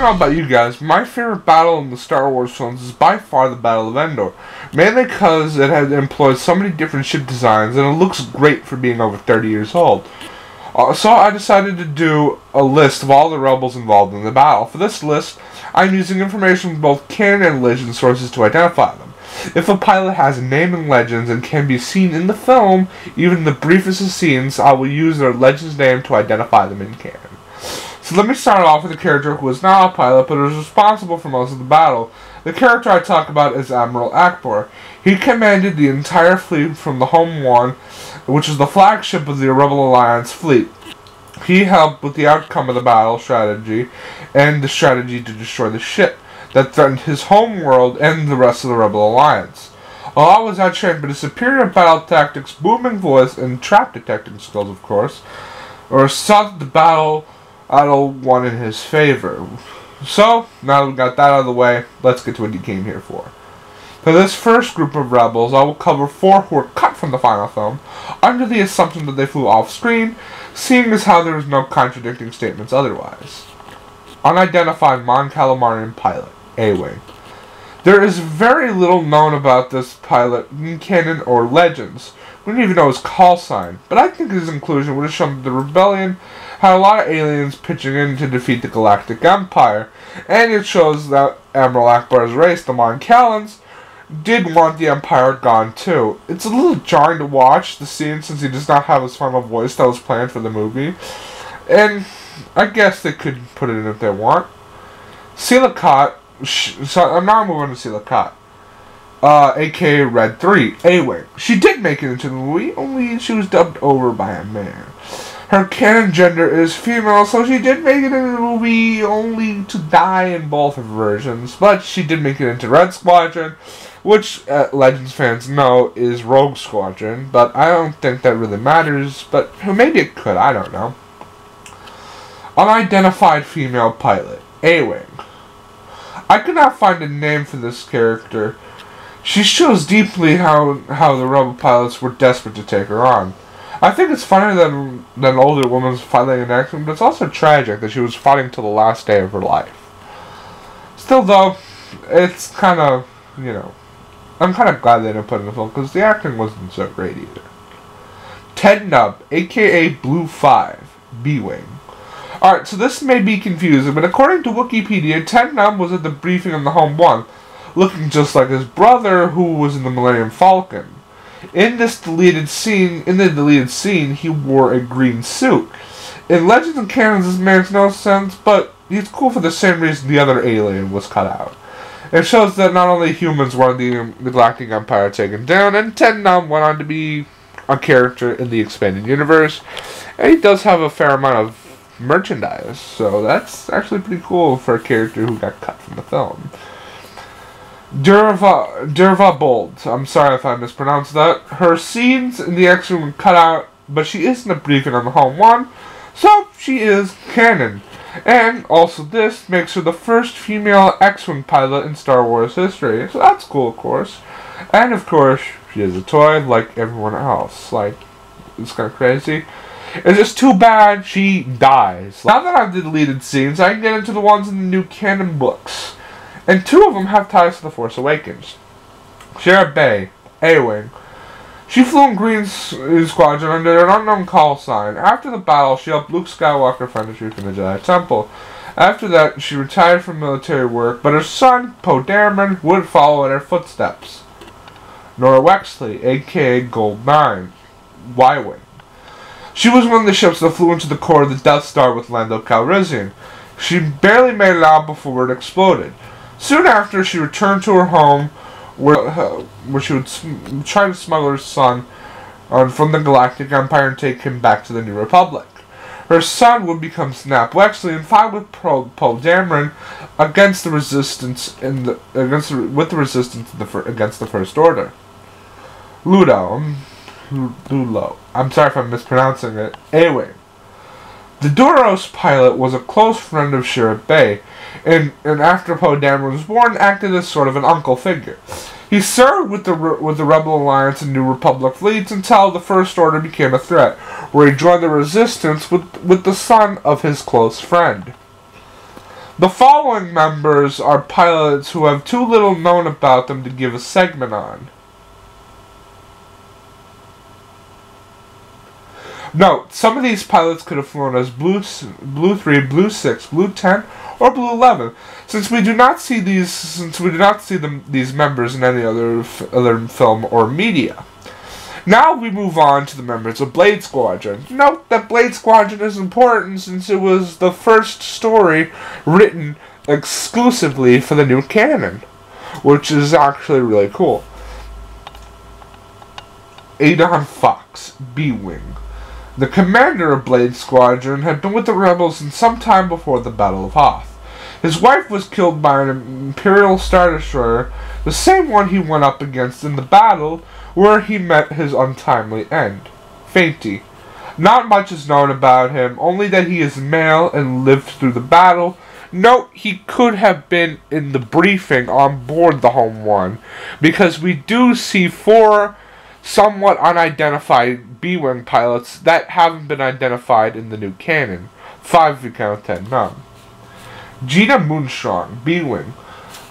I don't know about you guys, my favorite battle in the Star Wars films is by far the Battle of Endor. Mainly because it has employed so many different ship designs and it looks great for being over 30 years old. So I decided to do a list of all the rebels involved in the battle. For this list, I'm using information from both canon and legend sources to identify them. If a pilot has a name in legends and can be seen in the film, even in the briefest of scenes, I will use their legend's name to identify them in canon. So let me start off with a character who is not a pilot, but is responsible for most of the battle. The character I talk about is Admiral Ackbar. He commanded the entire fleet from the Home One, which is the flagship of the Rebel Alliance fleet. He helped with the outcome of the battle strategy and the strategy to destroy the ship that threatened his home world and the rest of the Rebel Alliance. While I was outtrained by his superior battle tactics, booming voice, and trap detecting skills, of course, or saw that the battle won in his favor. So, now that we got that out of the way, let's get to what you came here for. For this first group of rebels, I will cover 4 who were cut from the final film, under the assumption that they flew off-screen, seeing as how there is no contradicting statements otherwise. Unidentified Mon Calamari pilot, A-Wing. There is very little known about this pilot in canon or legends. We don't even know his call sign, but I think his inclusion would have shown that the rebellion had a lot of aliens pitching in to defeat the Galactic Empire, and it shows that Admiral Ackbar's race, the Mon Calans, did want the Empire gone too. It's a little jarring to watch the scene since he does not have his final voice that was planned for the movie, and I guess they could put it in if they want. Sila Kott, so I'm now moving to Sila Kott, a.k.a. Red 3, A-Wing. She did make it into the movie, only she was dubbed over by a man. Her canon gender is female, so she did make it into the movie only to die in both versions. But she did make it into Red Squadron, which Legends fans know is Rogue Squadron. But I don't think that really matters, but maybe it could, I don't know. Unidentified female pilot, A-Wing. I could not find a name for this character. She shows deeply how the rebel pilots were desperate to take her on. I think it's funny that an older woman's fighting in action, but it's also tragic that she was fighting till the last day of her life. Still, though, it's kind of, you know, I'm kind of glad they didn't put it in the film, because the acting wasn't so great either. Ted Nub, a.k.a. Blue 5, B-Wing. Alright, so this may be confusing, but according to Wikipedia, Ted Nub was at the briefing on the Home One, looking just like his brother, who was in the Millennium Falcon. In the deleted scene, he wore a green suit. In Legends and Canon, this makes no sense, but he's cool for the same reason the other alien was cut out. It shows that not only humans wanted the Galactic Empire taken down, and Ted Nub went on to be a character in the expanded universe, and he does have a fair amount of merchandise, so that's actually pretty cool for a character who got cut from the film. Derva Bold. I'm sorry if I mispronounced that. Her scenes in the X-Wing were cut out, but she is in the briefing on the Home One, so she is canon. And also this makes her the first female X-Wing pilot in Star Wars history, so that's cool, of course. And of course, she is a toy like everyone else. Like, it's kind of crazy. It's just too bad she dies. Now that I've deleted scenes, I can get into the ones in the new canon books. And 2 of them have ties to The Force Awakens. Shara Bay, A-Wing. She flew in Green Squadron under an unknown call sign. After the battle, she helped Luke Skywalker find the truth in the Jedi Temple. After that, she retired from military work, but her son, Poe Dameron, would follow in her footsteps. Nora Wexley, a.k.a. Gold 9, Y-Wing. She was one of the ships that flew into the core of the Death Star with Lando Calrissian. She barely made it out before it exploded. Soon after, she returned to her home, where she would try to smuggle her son from the Galactic Empire and take him back to the New Republic. Her son would become Snap Wexley and fight with Poe Dameron against the Resistance against the First Order. Ludo. I'm sorry if I'm mispronouncing it. A-Wing. The Duros pilot was a close friend of Shara Bay, and after Poe Dameron was born, acted as sort of an uncle figure. He served with the Rebel Alliance and New Republic fleets until the First Order became a threat, where he joined the Resistance with the son of his close friend. The following members are pilots who have too little known about them to give a segment on. Note, some of these pilots could have flown as Blue 3, Blue 6, Blue 10, or Blue 11. Since we do not see these members in any other film or media. Now we move on to the members of Blade Squadron. Note that Blade Squadron is important since it was the first story written exclusively for the new canon, which is actually really cool. Adon Fox, B-Wing. The commander of Blade Squadron had been with the rebels since some time before the Battle of Hoth. His wife was killed by an Imperial Star Destroyer, the same one he went up against in the battle where he met his untimely end. Fainty. Not much is known about him, only that he is male and lived through the battle. Note, he could have been in the briefing on board the Home One, because we do see 4 somewhat unidentified B-Wing pilots that haven't been identified in the new canon. 5 if you count 10, none. Gina Moonstrong, B-Wing.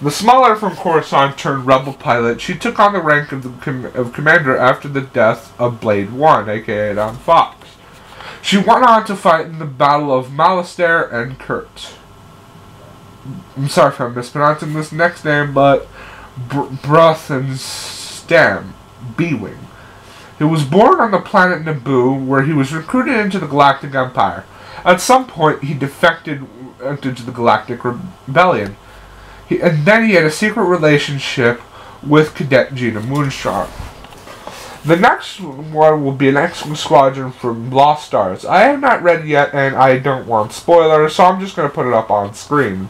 The smuggler from Coruscant turned rebel pilot, she took on the rank of commander after the death of Blade 1, a.k.a. Adon Fox. She went on to fight in the Battle of Malastare and Kurt. I'm sorry if I'm mispronouncing this next name, but Stam, B-Wing. He was born on the planet Naboo, where he was recruited into the Galactic Empire. At some point, he defected into the Galactic Rebellion. And then he had a secret relationship with Cadet Gina Moonstrong. The next one will be an X-Wing squadron from Lost Stars. I have not read it yet, and I don't want spoilers, so I'm just going to put it up on screen.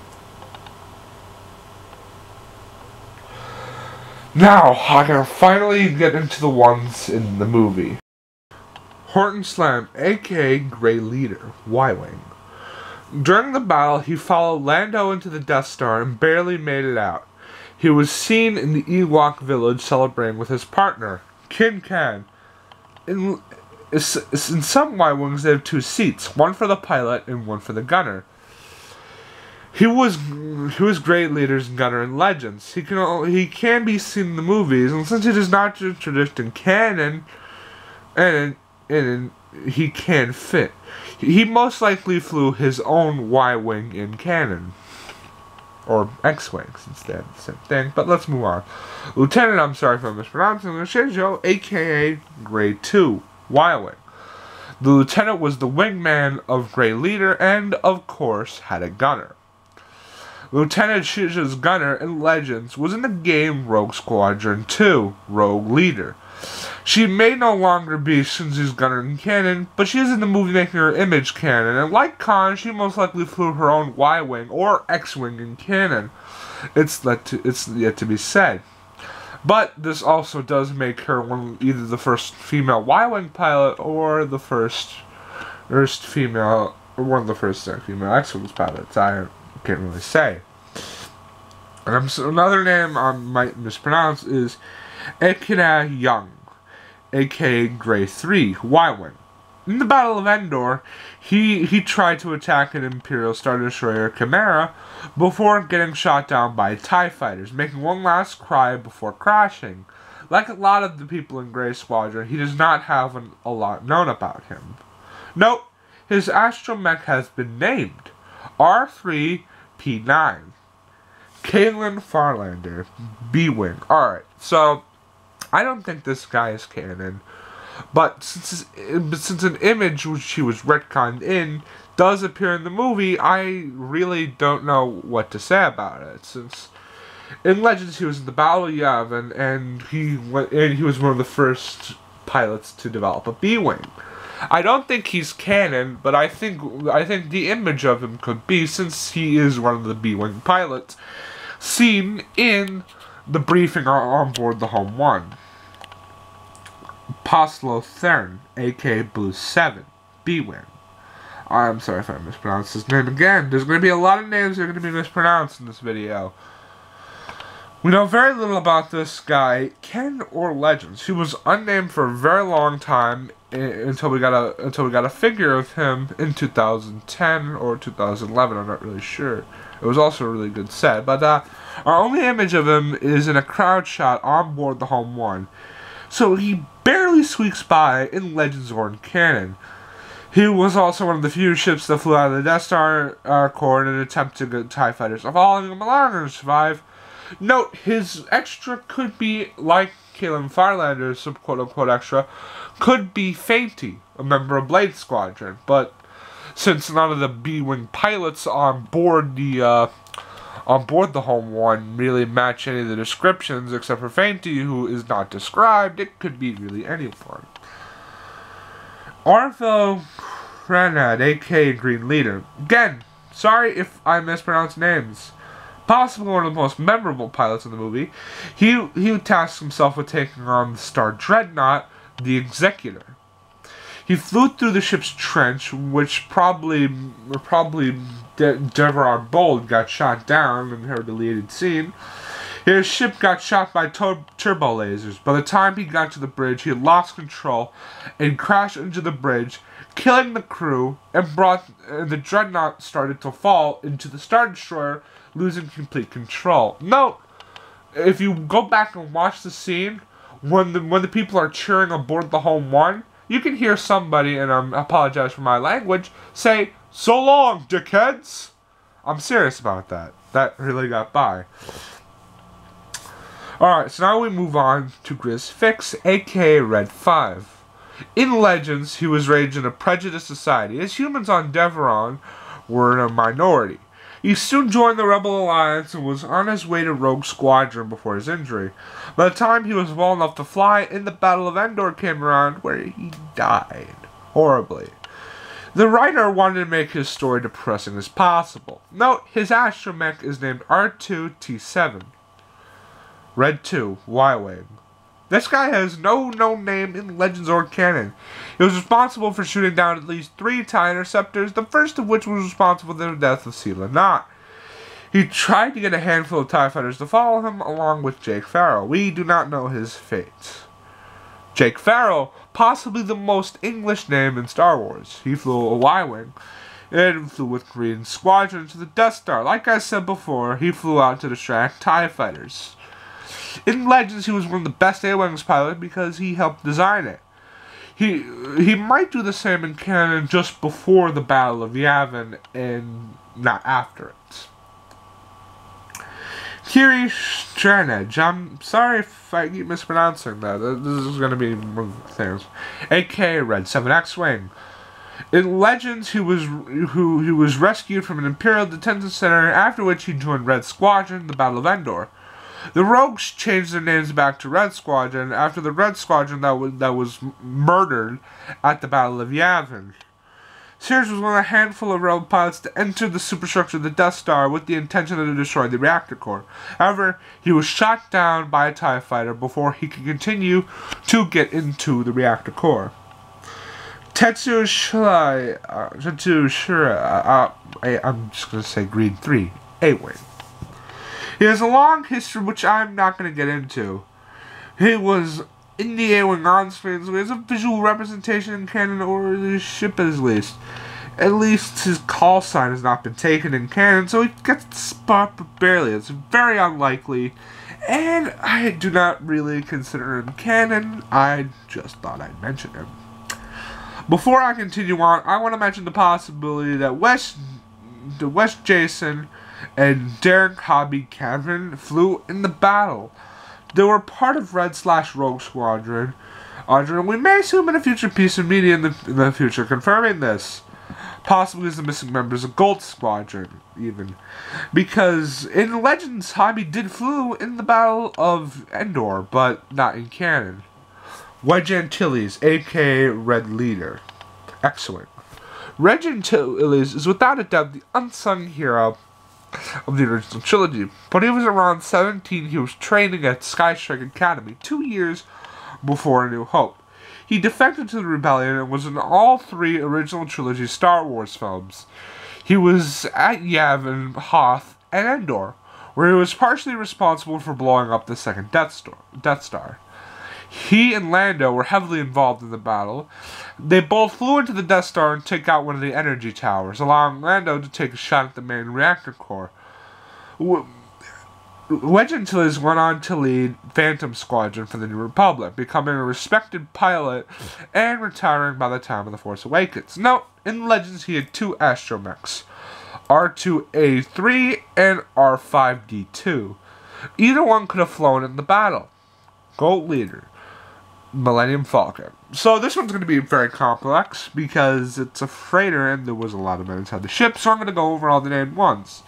Now, I'm going to finally get into the ones in the movie. Horton Slam, a.k.a. Grey Leader, Y-Wing. During the battle, he followed Lando into the Death Star and barely made it out. He was seen in the Ewok village celebrating with his partner, Kin Kan. In some Y-Wings, they have 2 seats, one for the pilot and one for the gunner. He was Grey Leader's gunner in Legends. He can be seen in the movies, and since it is not introduced in canon, and he can fit. He most likely flew his own Y-Wing in canon. Or X-Wings instead, same thing, but let's move on. Lieutenant, I'm sorry if I'm mispronouncing, Shinjo, a.k.a. Grey 2, Y-Wing. The lieutenant was the wingman of Grey Leader and, of course, had a gunner. Lieutenant Shinjo's gunner in Legends was in the game Rogue Squadron 2, Rogue Leader. She may no longer be Shinjo's gunner in canon, but she is in the movie making her image canon, and like Khan, she most likely flew her own Y-Wing or X-Wing in canon. It's yet to be said. But this also does make her either the first female Y-Wing pilot or the first female, or one of the first female X-Wing pilots. I can't really say. And another name I might mispronounce is a.k.a. Young, a.k.a. Grey 3, Y-Wing. In the Battle of Endor, he tried to attack an Imperial Star Destroyer Chimera before getting shot down by TIE fighters, making one last cry before crashing. Like a lot of the people in Grey Squadron, he does not have a lot known about him. Note, his astromech has been named R3P9. Kalen Farlander, B-Wing. Alright, so I don't think this guy is canon, but since an image which he was retconned in does appear in the movie, I really don't know what to say about it. Since in Legends he was in the Battle of Yavin, and he was one of the first pilots to develop a B-Wing. I don't think he's canon, but I think the image of him could be, since he is one of the B-Wing pilots seen in the briefing on board the Home One. Poslo Thern, a.k.a. Blue 7, B-Wing. I'm sorry if I mispronounced his name again. There's going to be a lot of names that are going to be mispronounced in this video. We know very little about this guy, canon or legends. He was unnamed for a very long time until we got a figure of him in 2010 or 2011. I'm not really sure. It was also a really good set, but our only image of him is in a crowd shot on board the Home One. So he barely squeaks by in Legends or in canon. He was also one of the few ships that flew out of the Death Star core in an attempt to get TIE fighters following him along and survive. Note, his extra could be, like Kalen Firelander's quote-unquote extra, could be Fainty, a member of Blade Squadron, but since none of the B-Wing pilots on board the Home One really match any of the descriptions except for Fainty, who is not described, it could be really anyone. Arvo Renad, a.k.a. Green Leader. Again, sorry if I mispronounce names. Possibly one of the most memorable pilots in the movie. He tasked himself with taking on the Star Dreadnought, the Executor. He flew through the ship's trench, which probably Deverard Bold got shot down in her deleted scene. His ship got shot by turbo lasers. By the time he got to the bridge, he had lost control and crashed into the bridge, killing the crew, and the Dreadnought started to fall into the Star Destroyer, losing complete control. Note, if you go back and watch the scene, when the people are cheering aboard the Home One, you can hear somebody, and I apologize for my language, say, "So long, dickheads!" I'm serious about that. That really got by. Alright, so now we move on to Grizz Frix, a.k.a. Red 5. In Legends, he was raised in a prejudiced society, as humans on Deveron were in a minority. He soon joined the Rebel Alliance and was on his way to Rogue Squadron before his injury. By the time he was well enough to fly, in the Battle of Endor came around, where he died horribly. The writer wanted to make his story depressing as possible. Note, his astromech is named R2-T7. Red 2, Y-Wing. This guy has no known name in Legends or canon. He was responsible for shooting down at least 3 TIE interceptors, the first of which was responsible for the death of Sila Kott. He tried to get a handful of TIE fighters to follow him, along with Jake Farrell. We do not know his fate. Jake Farrell, possibly the most English name in Star Wars. He flew a Y-Wing and flew with Green Squadron to the Death Star. Like I said before, he flew out to distract TIE fighters. In Legends, he was one of the best A-Wings pilots because he helped design it. He might do the same in canon just before the Battle of Yavin and not after it. Keir Santage, I'm sorry if I keep mispronouncing that. This is going to be one of the things. a.k.a. Red 7 X-Wing. In Legends, he was rescued from an Imperial detention center, after which he joined Red Squadron, the Battle of Endor. The Rogues changed their names back to Red Squadron after the Red Squadron that was murdered at the Battle of Yavin. Sears was one of a handful of Rebel pilots to enter the superstructure of the Death Star with the intention to destroy the reactor core. However, he was shot down by a TIE fighter before he could continue to get into the reactor core. Tetsu Shira, I'm just going to say Green 3, A-Wing. He has a long history, which I'm not going to get into. He was in the A-Wing on-screen, so he has a visual representation in canon, or the ship at least. At least his call sign has not been taken in canon, so he gets the spot, but barely. It's very unlikely, and I do not really consider him canon. I just thought I'd mention him. Before I continue on, I want to mention the possibility that West Jason and Darren Hobby Cameron flew in the battle. They were part of Red/Rogue Squadron. We may see him in a future piece of media in the future confirming this. Possibly as the missing members of Gold Squadron, even. Because in Legends, Hobby did flew in the Battle of Endor, but not in canon. Wedge Antilles, a.k.a. Red Leader. Excellent. Wedge Antilles is without a doubt the unsung hero of the original trilogy. When he was around 17, he was training at Skystrike Academy 2 years before A New Hope. He defected to the Rebellion and was in all 3 original trilogy Star Wars films. He was at Yavin, Hoth, and Endor, where he was partially responsible for blowing up the second Death Star. He and Lando were heavily involved in the battle. They both flew into the Death Star and took out one of the energy towers, allowing Lando to take a shot at the main reactor core. Wedge Antilles went on to lead Phantom Squadron for the New Republic, becoming a respected pilot and retiring by the time of The Force Awakens. Note, in Legends he had two astromechs, R2-A3 and R5-D2. Either one could have flown in the battle. Gold Leader, Millennium Falcon. So this one's going to be very complex because it's a freighter and there was a lot of men inside the ship, so I'm going to go over all the named ones.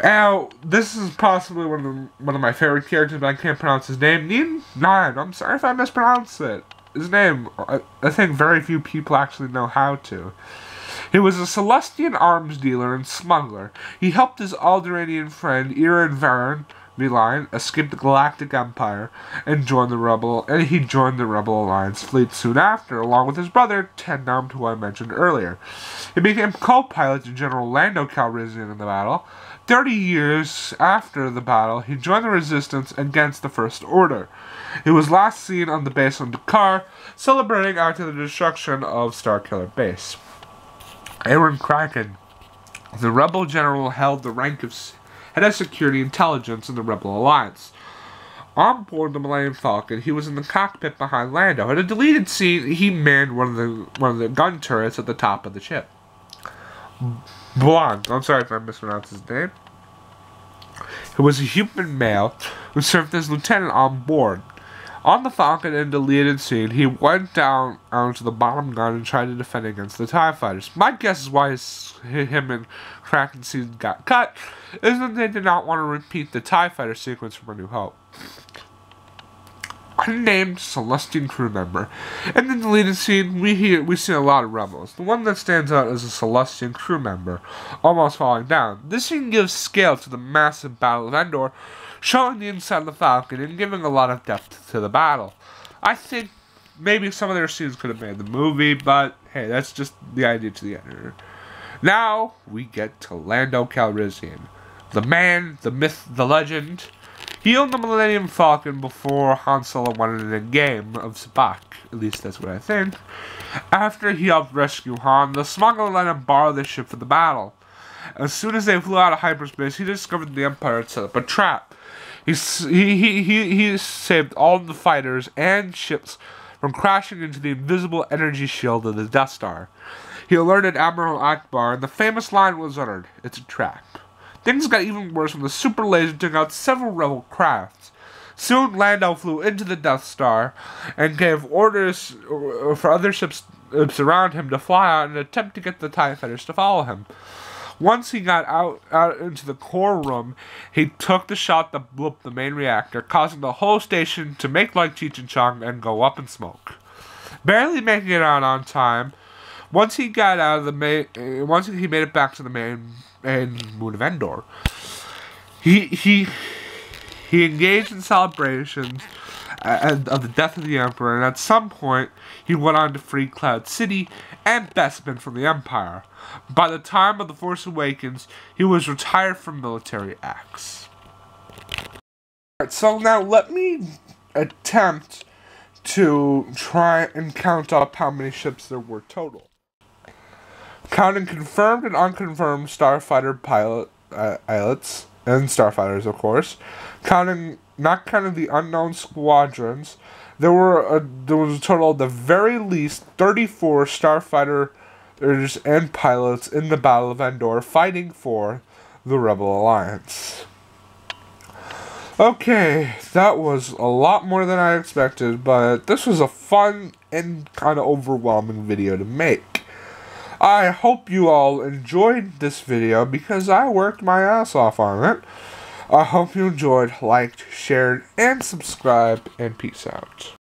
Now, this is possibly one of my favorite characters, but I can't pronounce his name. Nine. I'm sorry if I mispronounced it. His name, I think very few people actually know how to. He was a sullustan arms dealer and smuggler. He helped his Alderaanian friend Airen Cracken escape the Galactic Empire and joined the Rebel Alliance fleet soon after, along with his brother Unnamed, who I mentioned earlier. He became co-pilot to General Lando Calrissian in the battle. 30 years after the battle, he joined the resistance against the First Order. He was last seen on the base on Dakar, celebrating after the destruction of Starkiller Base. Airen Cracken, the rebel general, held the rank of head of security intelligence in the Rebel Alliance. On board the Millennium Falcon, he was in the cockpit behind Lando. In a deleted scene, he manned one of the gun turrets at the top of the ship. Blonde, I'm sorry if I mispronounced his name. He was a human male who served as lieutenant on board. On the Falcon, in the deleted scene, he went down onto the bottom gun and tried to defend against the TIE fighters. My guess is why him and Kraken scene got cut is that they did not want to repeat the TIE fighter sequence from A New Hope. Unnamed Sullustan crew member. In the deleted scene, we see a lot of rebels. The one that stands out is a Sullustan crew member, almost falling down. This scene gives scale to the massive Battle of Endor, showing the inside of the Falcon and giving a lot of depth to the battle. I think maybe some of their scenes could have made the movie, but hey, that's just the idea to the editor. Now, we get to Lando Calrissian. The man, the myth, the legend. He owned the Millennium Falcon before Han Solo won in a game of Sabak. At least that's what I think. After he helped rescue Han, the smuggler let him borrow the ship for the battle. As soon as they flew out of hyperspace, he discovered the Empire had set up a trap. He saved all the fighters and ships from crashing into the invisible energy shield of the Death Star. He alerted Admiral Akbar, and the famous line was uttered, "It's a trap." Things got even worse when the super laser took out several rebel crafts. Soon, Lando flew into the Death Star and gave orders for other ships around him to fly out and attempt to get the TIE fighters to follow him. Once he got out into the core room, he took the shot that blew up the main reactor, causing the whole station to make like Cheech and Chong and go up in smoke. Barely making it out on time, once he made it back to the main moon of Endor, he engaged in celebrations of the death of the Emperor, and at some point he went on to free Cloud City and Bespin from the Empire. By the time of The Force Awakens, he was retired from military acts. Alright, so now let me attempt to try and count up how many ships there were total. Counting confirmed and unconfirmed starfighter pilots and starfighters, of course. Not counting the unknown squadrons, there was a total of the very least 34 starfighters and pilots in the Battle of Endor fighting for the Rebel Alliance. Okay, that was a lot more than I expected, but this was a fun and kind of overwhelming video to make. I hope you all enjoyed this video because I worked my ass off on it. I hope you enjoyed, liked, shared, and subscribed, and peace out.